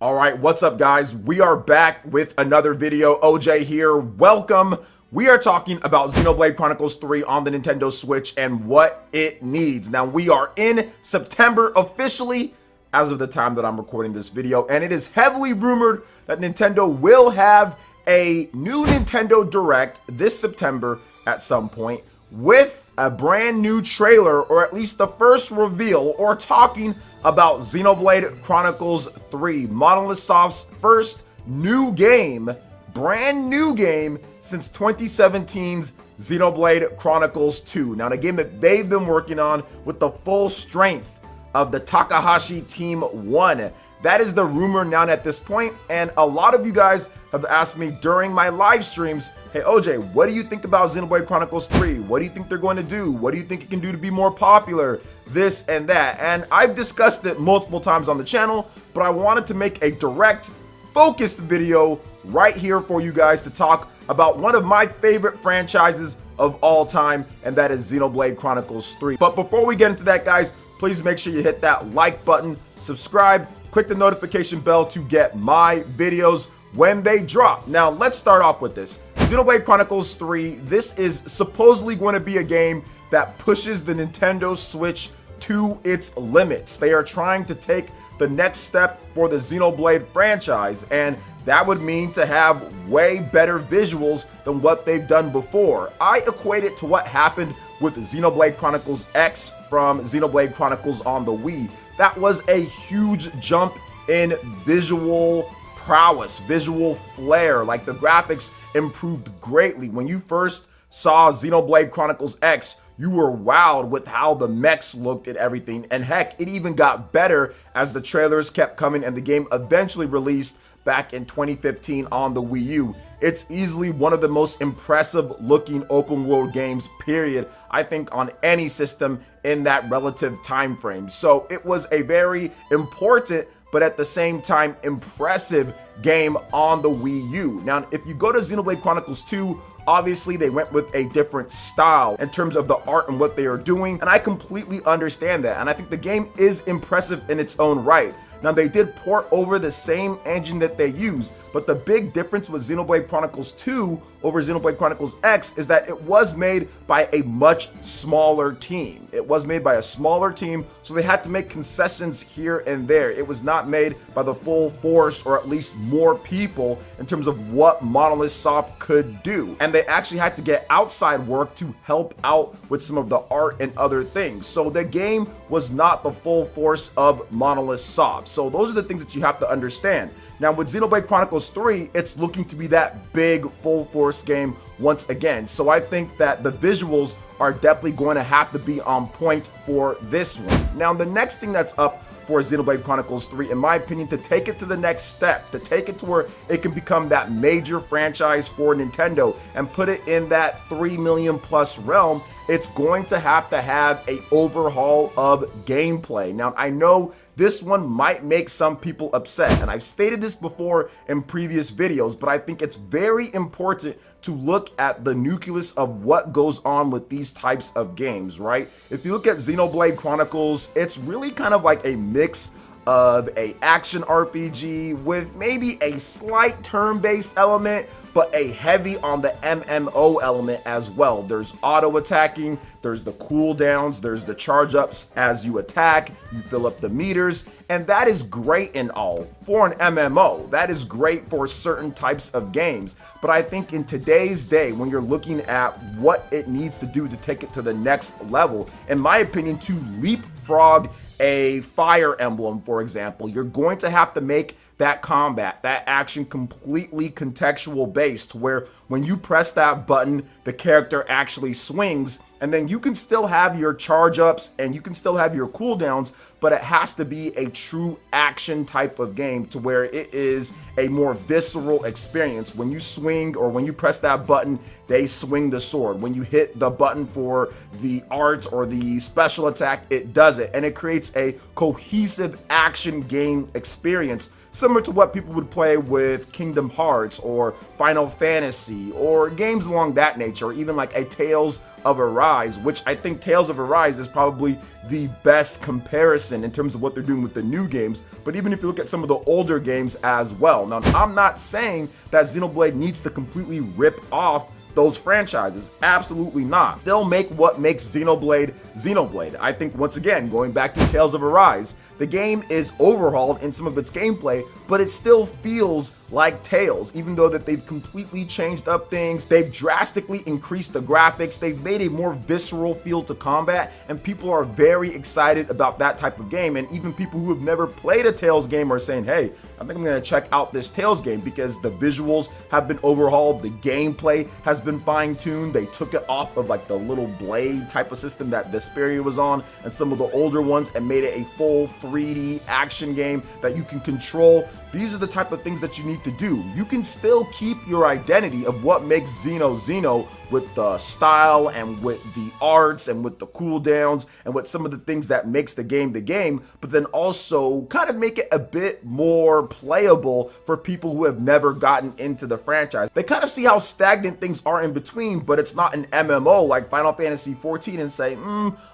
All right, what's up, guys? We are back with another video. OJ here. Welcome. We are talking about Xenoblade Chronicles 3 on the Nintendo Switch and what it needs. Now, we are in September officially as of the time that I'm recording this video, and it is heavily rumored that Nintendo will have a new Nintendo Direct this September at some point with a brand new trailer, or at least the first reveal, or talking about Xenoblade Chronicles 3, Monolith Soft's first new game, brand new game since 2017's Xenoblade Chronicles 2. Now, the game that they've been working on with the full strength of the Takahashi Team 1. That is the rumor now at this point, and a lot of you guys have asked me during my live streams, hey OJ, what do you think about Xenoblade Chronicles 3? What do you think they're going to do? What do you think it can do to be more popular? This and that. And I've discussed it multiple times on the channel, but I wanted to make a direct, focused video right here for you guys to talk about one of my favorite franchises of all time, and that is Xenoblade Chronicles 3. But before we get into that, guys, please make sure you hit that like button, subscribe, click the notification bell to get my videos when they drop. Now, let's start off with this. Xenoblade Chronicles 3, this is supposedly going to be a game that pushes the Nintendo Switch to its limits. They are trying to take the next step for the Xenoblade franchise, and that would mean to have way better visuals than what they've done before. I equate it to what happened with Xenoblade Chronicles X from Xenoblade Chronicles on the Wii. That was a huge jump in visual prowess, visual flair. Like, the graphics improved greatly. When you first saw Xenoblade Chronicles X, you were wowed with how the mechs looked and everything. And heck, it even got better as the trailers kept coming and the game eventually released back in 2015 on the Wii U. It's easily one of the most impressive looking open world games, period, I think, on any system in that relative time frame. So it was a very important, but at the same time impressive game on the Wii U. Now, if you go to Xenoblade Chronicles 2, obviously they went with a different style in terms of the art and what they are doing, and I completely understand that, and I think the game is impressive in its own right. Now, they did port over the same engine that they used, but the big difference with Xenoblade Chronicles 2 over Xenoblade Chronicles X is that it was made by a much smaller team. It was made by a smaller team, so they had to make concessions here and there. It was not made by the full force, or at least more people, in terms of what Monolith Soft could do. And they actually had to get outside work to help out with some of the art and other things. So the game was not the full force of Monolith Soft. So those are the things that you have to understand. Now, with Xenoblade Chronicles 3, it's looking to be that big full force game once again. So I think that the visuals are definitely going to have to be on point for this one. Now, the next thing that's up for Xenoblade Chronicles 3, in my opinion, to take it to the next step, to take it to where it can become that major franchise for Nintendo and put it in that 3 million plus realm, it's going to have a overhaul of gameplay. Now, I know this one might make some people upset, and I've stated this before in previous videos, but I think it's very important to look at the nucleus of what goes on with these types of games, right? If you look at Xenoblade Chronicles, it's really kind of like a mix of a action RPG with maybe a slight turn-based element, but a heavy on the MMO element as well. There's auto attacking, there's the cooldowns, there's the charge ups as you attack, you fill up the meters, and that is great in all for an MMO. That is great for certain types of games. But I think in today's day, when you're looking at what it needs to do to take it to the next level, in my opinion, to leapfrog a Fire Emblem, for example, you're going to have to make that combat, that action, completely contextual based, where when you press that button, the character actually swings, and then you can still have your charge ups and you can still have your cooldowns, but it has to be a true action type of game to where it is a more visceral experience. When you swing, or when you press that button, they swing the sword. When you hit the button for the art or the special attack, it does it, and it creates a cohesive action game experience, similar to what people would play with Kingdom Hearts or Final Fantasy or games along that nature, or even like a Tales of Arise, which I think Tales of Arise is probably the best comparison in terms of what they're doing with the new games. But even if you look at some of the older games as well. Now, I'm not saying that Xenoblade needs to completely rip off those franchises. Absolutely not. Still make what makes Xenoblade Xenoblade. I think, once again, going back to Tales of Arise, the game is overhauled in some of its gameplay, but it still feels like Tales, even though that they've completely changed up things. They've drastically increased the graphics. They've made a more visceral feel to combat, and people are very excited about that type of game. And even people who have never played a Tales game are saying, hey, I think I'm going to check out this Tales game, because the visuals have been overhauled. The gameplay has been fine-tuned. They took it off of like the little blade type of system that Vesperia was on and some of the older ones, and made it a full 3D action game that you can control. These are the type of things that you need to do. You can still keep your identity of what makes Xeno with the style and with the arts and with the cooldowns and with some of the things that makes the game, but then also kind of make it a bit more playable for people who have never gotten into the franchise. They kind of see how stagnant things are in between, but it's not an MMO like Final Fantasy XIV and say,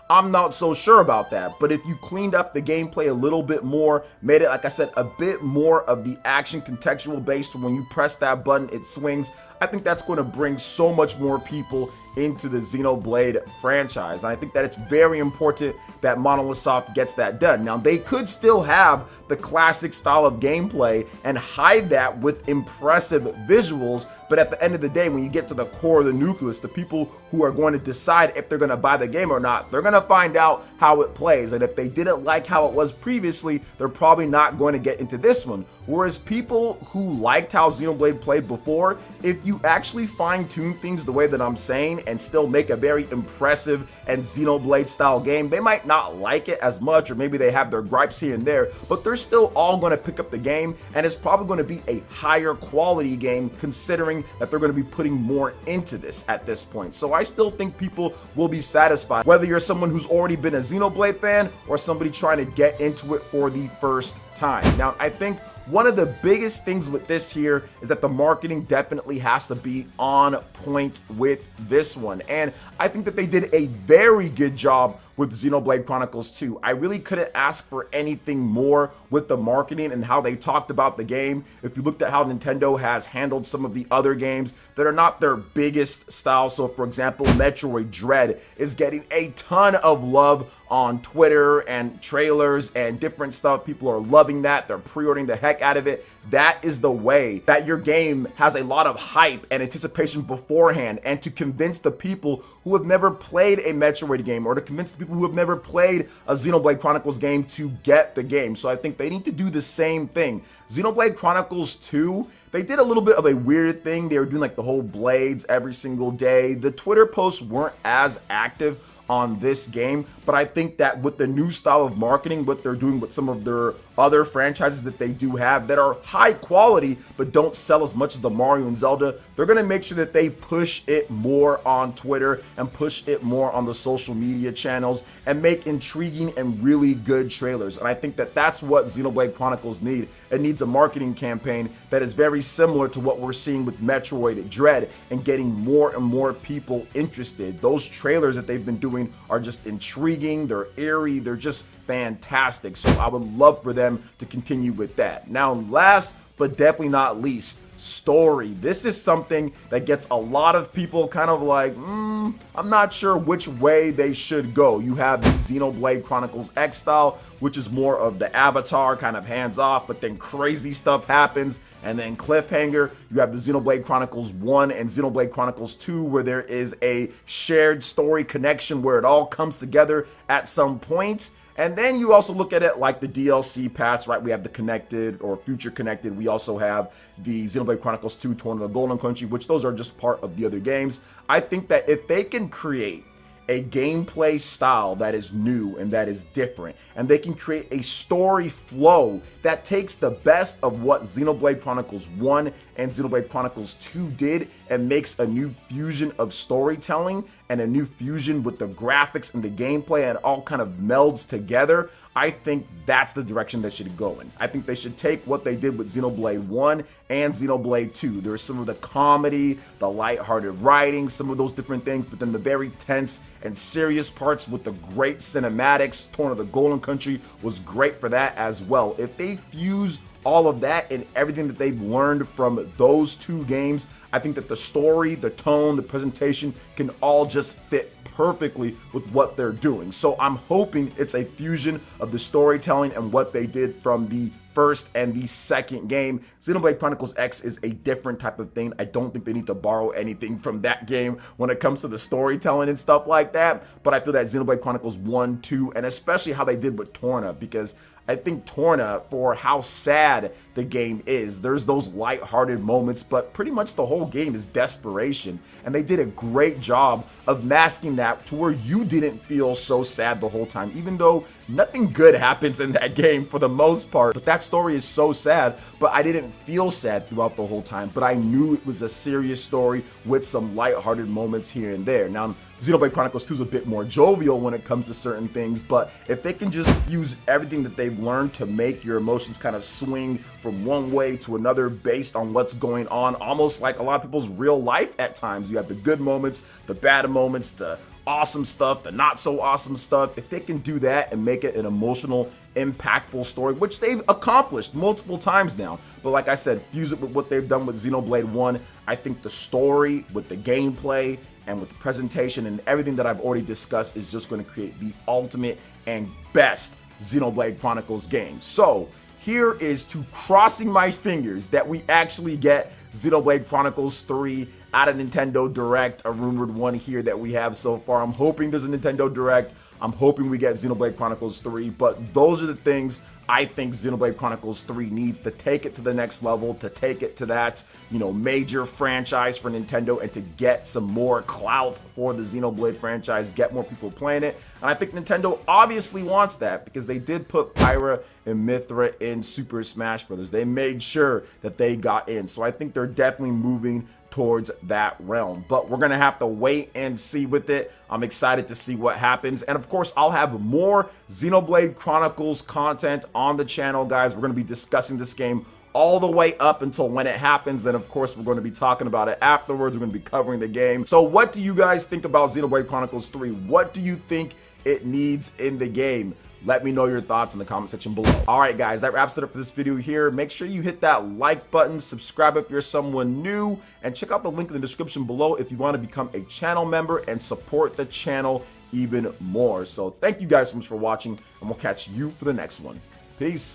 I'm not so sure about that. But if you cleaned up the gameplay a little bit more, made it, like I said, a bit more of the action contextual based, when you press that button, it swings, I think that's going to bring so much more people into the Xenoblade franchise. And I think that it's very important that Monolith Soft gets that done. Now, they could still have the classic style of gameplay and hide that with impressive visuals, but at the end of the day, when you get to the core of the nucleus, the people who are going to decide if they're going to buy the game or not, they're going to find out how it plays. And if they didn't like how it was previously, they're probably not going to get into this one. Whereas people who liked how Xenoblade played before, if you actually fine-tune things the way that I'm saying and still make a very impressive and Xenoblade style game, they might not like it as much, or maybe they have their gripes here and there, but they're still all going to pick up the game, and it's probably going to be a higher quality game, considering that they're going to be putting more into this at this point. So I still think people will be satisfied, whether you're someone who's already been a Xenoblade fan or somebody trying to get into it for the first time. Now, I think one of the biggest things with this here is that the marketing definitely has to be on point with this one. And I think that they did a very good job with Xenoblade Chronicles 2. I really couldn't ask for anything more with the marketing and how they talked about the game. If you looked at how Nintendo has handled some of the other games that are not their biggest style. So for example, Metroid Dread is getting a ton of love on Twitter and trailers and different stuff. People are loving that. They're pre-ordering the heck out of it. That is the way that your game has a lot of hype and anticipation beforehand, and to convince the people who have never played a Metroid game, or to convince the people who have never played a Xenoblade Chronicles game to get the game. So I think they need to do the same thing. Xenoblade Chronicles 2, they did a little bit of a weird thing. They were doing like the whole blades every single day. The Twitter posts weren't as active on this game, but I think that with the new style of marketing, what they're doing with some of their other franchises that they do have that are high quality but don't sell as much as the Mario and Zelda, they're going to make sure that they push it more on Twitter and push it more on the social media channels and make intriguing and really good trailers. And I think that that's what Xenoblade Chronicles need. It needs a marketing campaign that is very similar to what we're seeing with Metroid Dread, and getting more and more people interested. Those trailers that they've been doing are just intriguing, they're eerie, they're just fantastic. So I would love for them to continue with that. Now, last but definitely not least, story. This is something that gets a lot of people kind of like, I'm not sure which way they should go. You have the Xenoblade Chronicles X style, which is more of the Avatar, kind of hands off, but then crazy stuff happens, and then cliffhanger. You have the Xenoblade Chronicles 1 and Xenoblade Chronicles 2, where there is a shared story connection where it all comes together at some point. And then you also look at it like the DLC paths, right? We have the Connected or Future Connected. We also have the Xenoblade Chronicles 2, Torn of the Golden Country, which those are just part of the other games. I think that if they can create a gameplay style that is new and that is different, and they can create a story flow that takes the best of what Xenoblade Chronicles 1 and Xenoblade Chronicles 2 did and makes a new fusion of storytelling and a new fusion with the graphics and the gameplay, and all kind of melds together, I think that's the direction they should go in. I think they should take what they did with Xenoblade 1 and Xenoblade 2. There's some of the comedy, the lighthearted writing, some of those different things, but then the very tense and serious parts with the great cinematics. Torn of the Golden Country was great for that as well. If they fuse all of that and everything that they've learned from those two games, I think that the story, the tone, the presentation can all just fit perfectly with what they're doing. So I'm hoping it's a fusion of the storytelling and what they did from the first and the second game. Xenoblade Chronicles X is a different type of thing. I don't think they need to borrow anything from that game when it comes to the storytelling and stuff like that. But I feel that Xenoblade Chronicles 1, 2, and especially how they did with Torna, because I think Torna, for how sad the game is, there's those lighthearted moments, but pretty much the whole game is desperation. And they did a great job of masking that to where you didn't feel so sad the whole time, even though nothing good happens in that game for the most part. But that story is so sad, but I didn't feel sad throughout the whole time. But I knew it was a serious story with some lighthearted moments here and there. Now, Xenoblade Chronicles 2 is a bit more jovial when it comes to certain things, but if they can just use everything that they've learned to make your emotions kind of swing from one way to another based on what's going on, almost like a lot of people's real life at times. You have the good moments, the bad moments, the awesome stuff, the not so awesome stuff. If they can do that and make it an emotional, impactful story, which they've accomplished multiple times now, but like I said, fuse it with what they've done with Xenoblade 1, I think the story with the gameplay and with the presentation and everything that I've already discussed is just going to create the ultimate and best Xenoblade Chronicles game. So here is to crossing my fingers that we actually get Xenoblade Chronicles 3 at a Nintendo Direct, a rumored one here that we have so far. I'm hoping there's a Nintendo Direct. I'm hoping we get Xenoblade Chronicles 3, but those are the things I think Xenoblade Chronicles 3 needs to take it to the next level, to take it to that, major franchise for Nintendo, and to get some more clout for the Xenoblade franchise, get more people playing it. And I think Nintendo obviously wants that because they did put Pyra and Mithra in Super Smash Bros. They made sure that they got in. So I think they're definitely moving towards that realm, but we're gonna have to wait and see with it. I'm excited to see what happens, and of course I'll have more Xenoblade Chronicles content on the channel, guys. We're gonna be discussing this game all the way up until when it happens. Then of course we're going to be talking about it afterwards. We're going to be covering the game. So what do you guys think about Xenoblade Chronicles 3? What do you think it needs in the game? Let me know your thoughts in the comment section below. All right, guys, that wraps it up for this video here. Make sure you hit that like button, subscribe if you're someone new, and check out the link in the description below if you want to become a channel member and support the channel even more. So thank you guys so much for watching, and we'll catch you for the next one. Peace.